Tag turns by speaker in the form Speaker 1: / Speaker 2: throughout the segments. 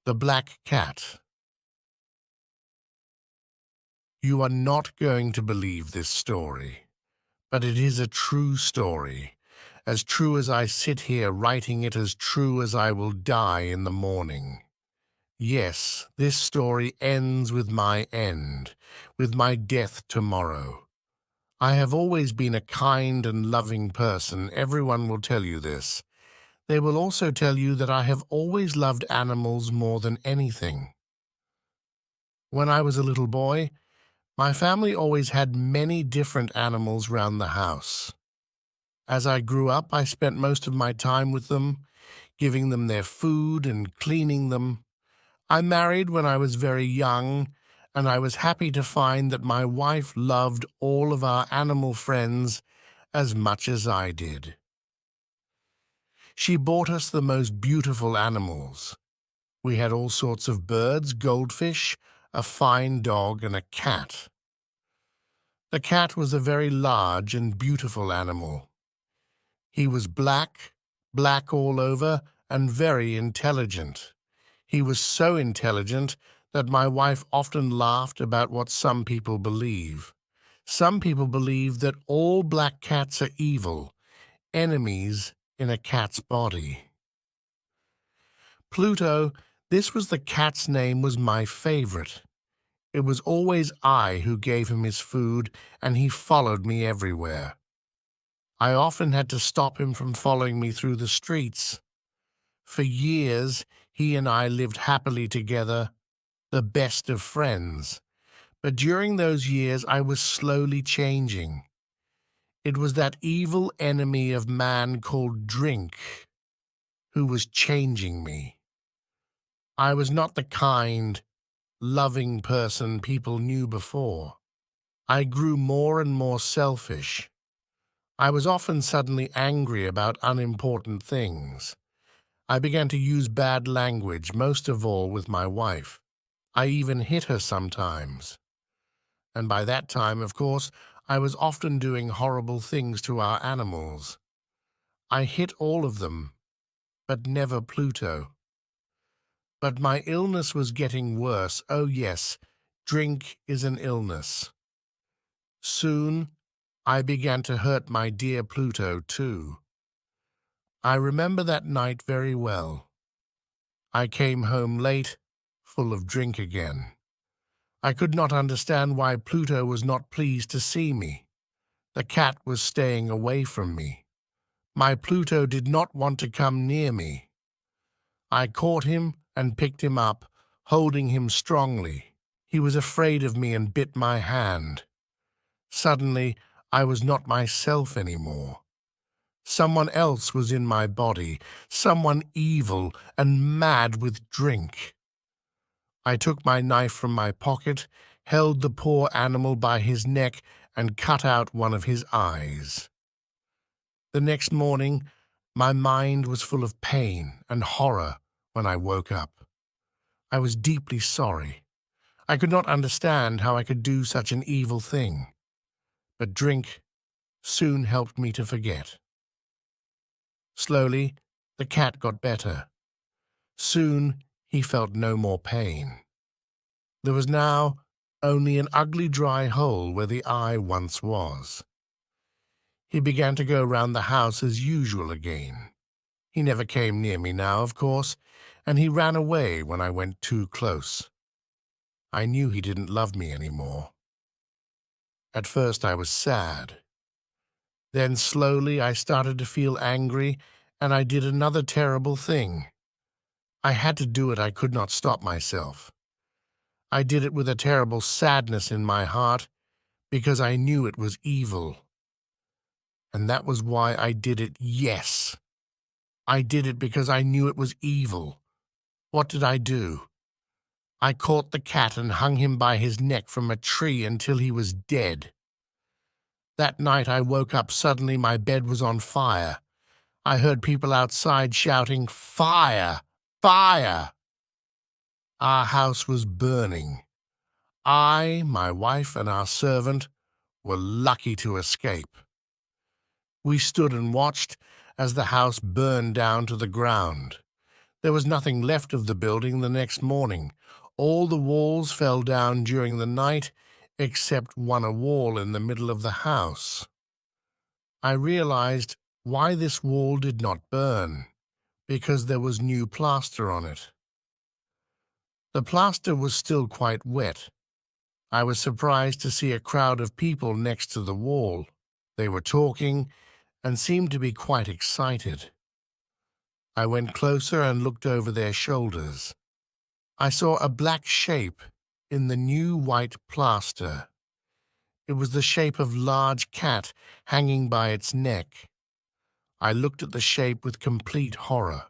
Speaker 1: The Black Cat. You are not going to believe this story, but it is a true story, as true as I sit here writing it, as true as I will die in the morning. Yes, this story ends with my end, with my death tomorrow. I have always been a kind and loving person. Everyone will tell you this. They will also tell you that I have always loved animals more than anything. When I was a little boy, my family always had many different animals round the house. As I grew up, I spent most of my time with them, giving them their food and cleaning them. I married when I was very young, and I was happy to find that my wife loved all of our animal friends as much as I did. She bought us the most beautiful animals. We had all sorts of birds, goldfish, a fine dog, and a cat. The cat was a very large and beautiful animal. He was black all over, and very intelligent. He was so intelligent that my wife often laughed about what some people believe. Some people believe that all black cats are evil, enemies in a cat's body. Pluto, this was the cat's name, was my favorite. It was always I who gave him his food, and he followed me everywhere. I often had to stop him from following me through the streets. For years, he and I lived happily together, the best of friends. But during those years, I was slowly changing. It was that evil enemy of man called drink who was changing me. I was not the kind, loving person people knew before. I grew more and more selfish. I was often suddenly angry about unimportant things. I began to use bad language, most of all with my wife. I even hit her sometimes. And by that time, of course, I was often doing horrible things to our animals. I hit all of them, but never Pluto. But my illness was getting worse. Oh yes, drink is an illness. Soon, I began to hurt my dear Pluto too. I remember that night very well. I came home late, full of drink again. I could not understand why Pluto was not pleased to see me. The cat was staying away from me. My Pluto did not want to come near me. I caught him and picked him up, holding him strongly. He was afraid of me and bit my hand. Suddenly, I was not myself anymore. Someone else was in my body, someone evil and mad with drink. I took my knife from my pocket, held the poor animal by his neck, and cut out one of his eyes. The next morning, my mind was full of pain and horror when I woke up. I was deeply sorry. I could not understand how I could do such an evil thing. But drink soon helped me to forget. Slowly, the cat got better. Soon, he felt no more pain. There was now only an ugly dry hole where the eye once was. He began to go round the house as usual again. He never came near me now, of course, and he ran away when I went too close. I knew he didn't love me anymore. At first I was sad. Then slowly I started to feel angry, and I did another terrible thing. I had to do it. I could not stop myself. I did it with a terrible sadness in my heart, because I knew it was evil. And that was why I did it, yes. I did it because I knew it was evil. What did I do? I caught the cat and hung him by his neck from a tree until he was dead. That night I woke up suddenly. My bed was on fire. I heard people outside shouting, "Fire! Fire!" Our house was burning. I, my wife, and our servant were lucky to escape. We stood and watched as the house burned down to the ground. There was nothing left of the building the next morning. All the walls fell down during the night, except one wall in the middle of the house. I realized why this wall did not burn, because there was new plaster on it. The plaster was still quite wet. I was surprised to see a crowd of people next to the wall. They were talking and seemed to be quite excited. I went closer and looked over their shoulders. I saw a black shape in the new white plaster. It was the shape of a large cat hanging by its neck. I looked at the shape with complete horror.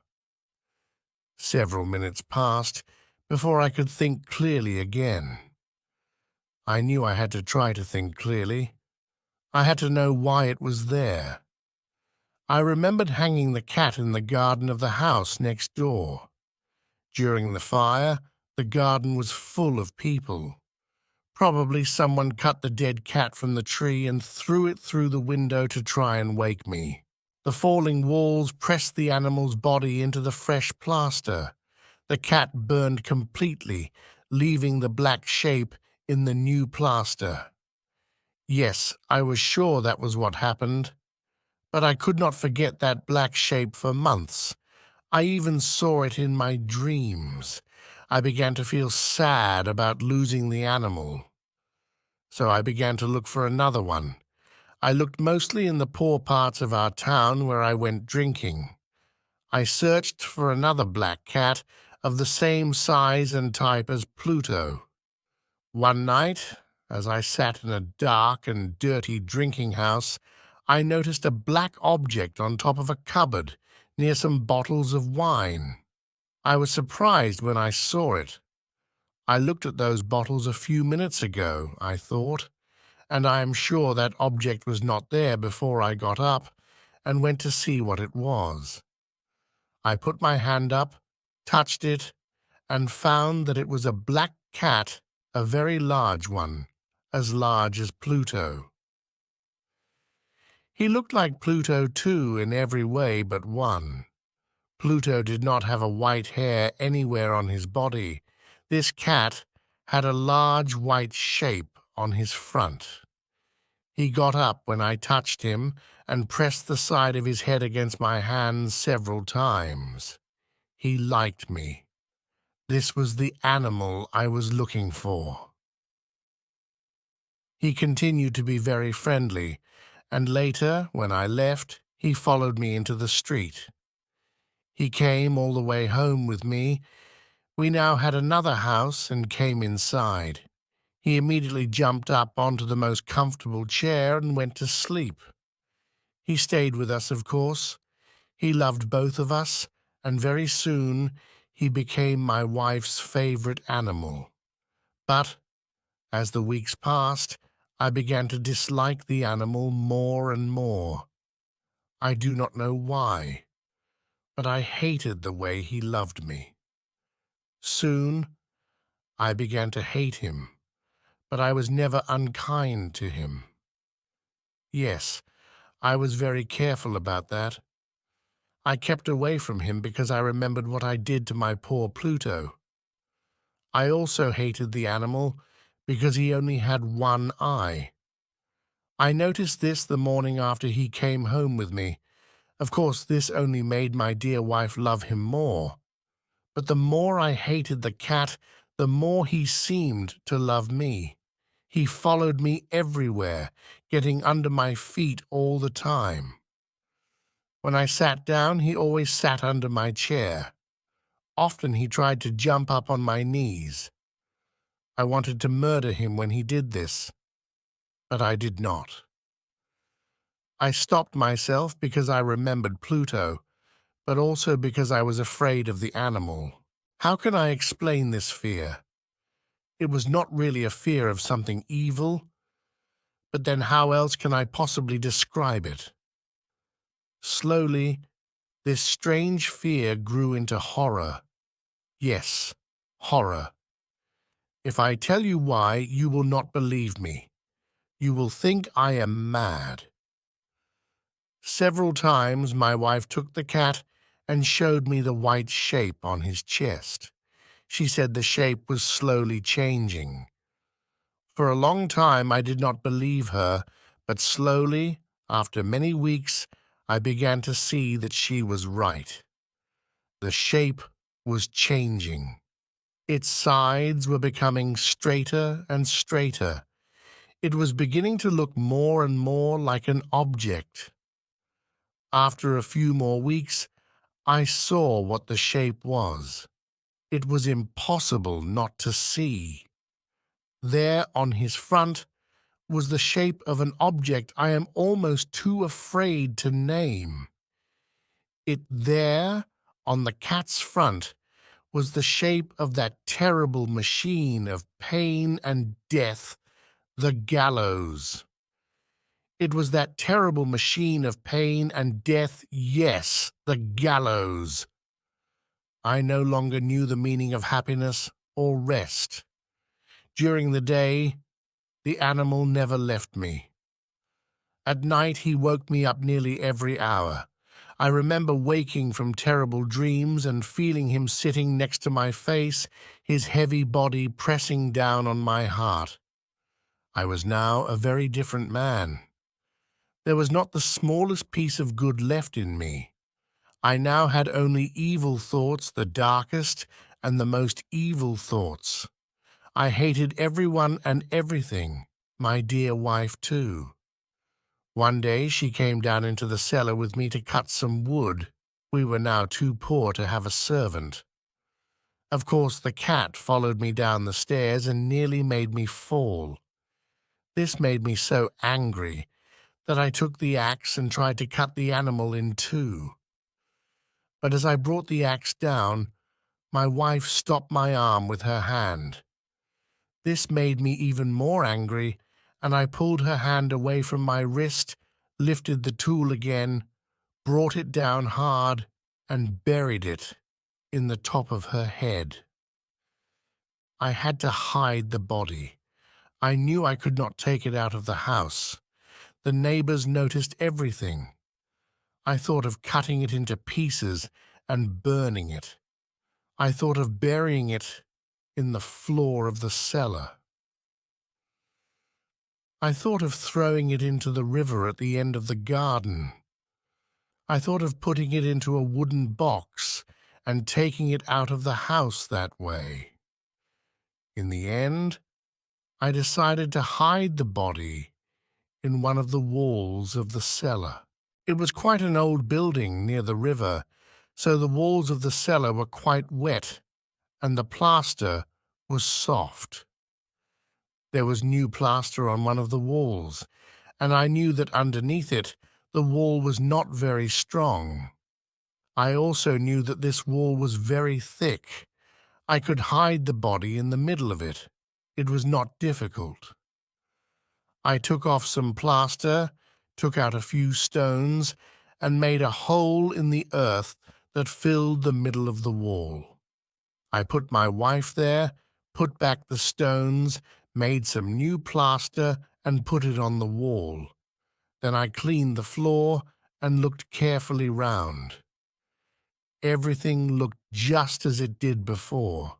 Speaker 1: Several minutes passed before I could think clearly again. I knew I had to try to think clearly. I had to know why it was there. I remembered hanging the cat in the garden of the house next door. During the fire, the garden was full of people. Probably someone cut the dead cat from the tree and threw it through the window to try and wake me. The falling walls pressed the animal's body into the fresh plaster. The cat burned completely, leaving the black shape in the new plaster. Yes, I was sure that was what happened. But I could not forget that black shape for months. I even saw it in my dreams. I began to feel sad about losing the animal. So I began to look for another one. I looked mostly in the poor parts of our town where I went drinking. I searched for another black cat of the same size and type as Pluto. One night, as I sat in a dark and dirty drinking house, I noticed a black object on top of a cupboard near some bottles of wine. I was surprised when I saw it. I looked at those bottles a few minutes ago, I thought, and I am sure that object was not there before I got up and went to see what it was. I put my hand up, touched it, and found that it was a black cat, a very large one, as large as Pluto. He looked like Pluto too in every way but one. Pluto did not have a white hair anywhere on his body. This cat had a large white shape on his front. He got up when I touched him and pressed the side of his head against my hand several times. He liked me. This was the animal I was looking for. He continued to be very friendly, and later, when I left, he followed me into the street. He came all the way home with me. We now had another house and came inside. He immediately jumped up onto the most comfortable chair and went to sleep. He stayed with us, of course. He loved both of us, and very soon he became my wife's favorite animal. But as the weeks passed, I began to dislike the animal more and more. I do not know why, but I hated the way he loved me. Soon, I began to hate him, but I was never unkind to him. Yes, I was very careful about that. I kept away from him because I remembered what I did to my poor Pluto. I also hated the animal because he only had one eye. I noticed this the morning after he came home with me. Of course, this only made my dear wife love him more. But the more I hated the cat, the more he seemed to love me. He followed me everywhere, getting under my feet all the time. When I sat down, he always sat under my chair. Often he tried to jump up on my knees. I wanted to murder him when he did this, but I did not. I stopped myself because I remembered Pluto, but also because I was afraid of the animal. How can I explain this fear? It was not really a fear of something evil, but then how else can I possibly describe it? Slowly, this strange fear grew into horror. Yes, horror. If I tell you why, you will not believe me. You will think I am mad. Several times my wife took the cat and showed me the white shape on his chest. She said the shape was slowly changing. For a long time I did not believe her, but slowly, after many weeks, I began to see that she was right. The shape was changing. Its sides were becoming straighter and straighter. It was beginning to look more and more like an object. After a few more weeks, I saw what the shape was. It was impossible not to see. There on his front was the shape of an object I am almost too afraid to name. It there, on the cat's front, was the shape of that terrible machine of pain and death, the gallows. It was that terrible machine of pain and death, yes, the gallows. I no longer knew the meaning of happiness or rest. During the day, the animal never left me. At night, he woke me up nearly every hour. I remember waking from terrible dreams and feeling him sitting next to my face, his heavy body pressing down on my heart. I was now a very different man. There was not the smallest piece of good left in me. I now had only evil thoughts, the darkest and the most evil thoughts. I hated everyone and everything, my dear wife too. One day she came down into the cellar with me to cut some wood. We were now too poor to have a servant. Of course, the cat followed me down the stairs and nearly made me fall. This made me so angry that I took the axe and tried to cut the animal in two. But as I brought the axe down, my wife stopped my arm with her hand. This made me even more angry, and I pulled her hand away from my wrist, lifted the tool again, brought it down hard, and buried it in the top of her head. I had to hide the body. I knew I could not take it out of the house. The neighbors noticed everything. I thought of cutting it into pieces and burning it. I thought of burying it in the floor of the cellar. I thought of throwing it into the river at the end of the garden. I thought of putting it into a wooden box and taking it out of the house that way. In the end, I decided to hide the body in one of the walls of the cellar. It was quite an old building near the river, so the walls of the cellar were quite wet and the plaster was soft. There was new plaster on one of the walls, and I knew that underneath it the wall was not very strong. I also knew that this wall was very thick. I could hide the body in the middle of it. It was not difficult. I took off some plaster, took out a few stones, and made a hole in the earth that filled the middle of the wall. I put my wife there, put back the stones, made some new plaster, and put it on the wall. Then I cleaned the floor and looked carefully round. Everything looked just as it did before.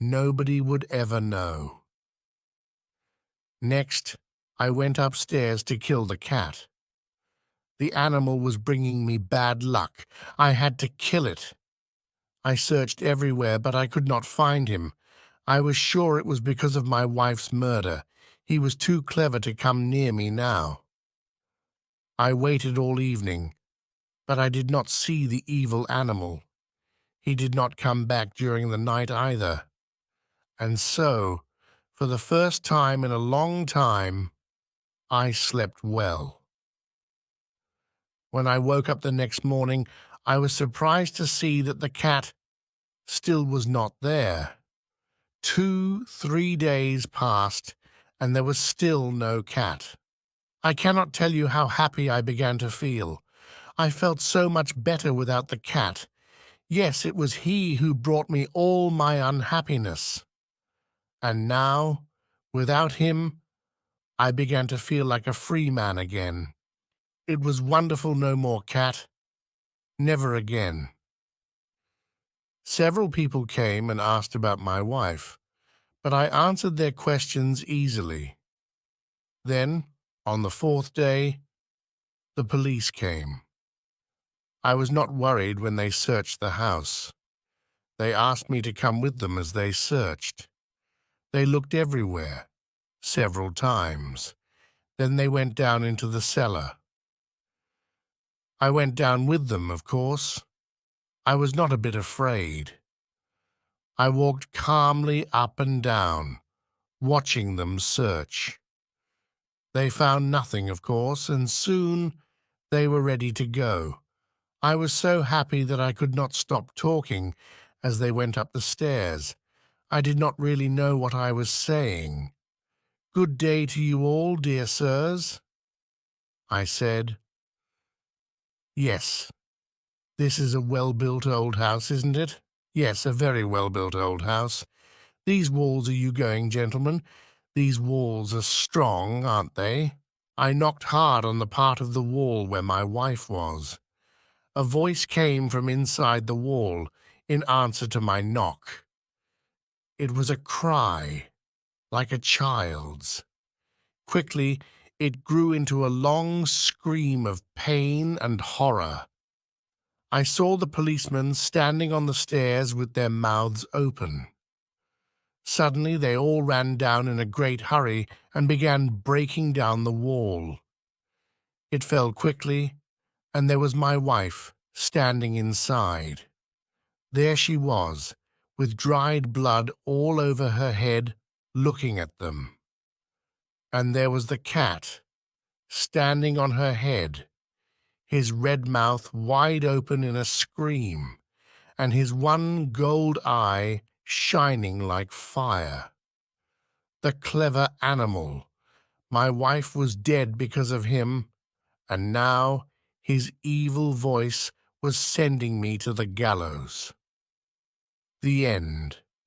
Speaker 1: Nobody would ever know. Next, I went upstairs to kill the cat. The animal was bringing me bad luck. I had to kill it. I searched everywhere, but I could not find him. I was sure it was because of my wife's murder. He was too clever to come near me now. I waited all evening, but I did not see the evil animal. He did not come back during the night either. And so, for the first time in a long time, I slept well. When I woke up the next morning, I was surprised to see that the cat still was not there. 2-3 days passed, and there was still no cat. I cannot tell you how happy I began to feel. I felt so much better without the cat. Yes, it was he who brought me all my unhappiness. And now, without him, I began to feel like a free man again. It was wonderful, no more cat, Never again. Several people came and asked about my wife, but I answered their questions easily. Then, on the fourth day, the police came. I was not worried when they searched the house. They asked me to come with them as they searched. They looked everywhere, several times. Then they went down into the cellar. I went down with them, of course. I was not a bit afraid. I walked calmly up and down, watching them search. They found nothing, of course, and soon they were ready to go. I was so happy that I could not stop talking as they went up the stairs. I did not really know what I was saying. "Good day to you all, dear sirs," I said. "Yes, this is a well-built old house, isn't it? Yes, a very well-built old house. These walls are you going, gentlemen? These walls are strong, aren't they?" I knocked hard on the part of the wall where my wife was. A voice came from inside the wall in answer to my knock. It was a cry, like a child's. Quickly, it grew into a long scream of pain and horror. I saw the policemen standing on the stairs with their mouths open. Suddenly, they all ran down in a great hurry and began breaking down the wall. It fell quickly, and there was my wife standing inside. There she was, with dried blood all over her head, looking at them. And there was the cat, standing on her head, his red mouth wide open in a scream, and his one gold eye shining like fire. The clever animal! My wife was dead because of him, and now his evil voice was sending me to the gallows. The end.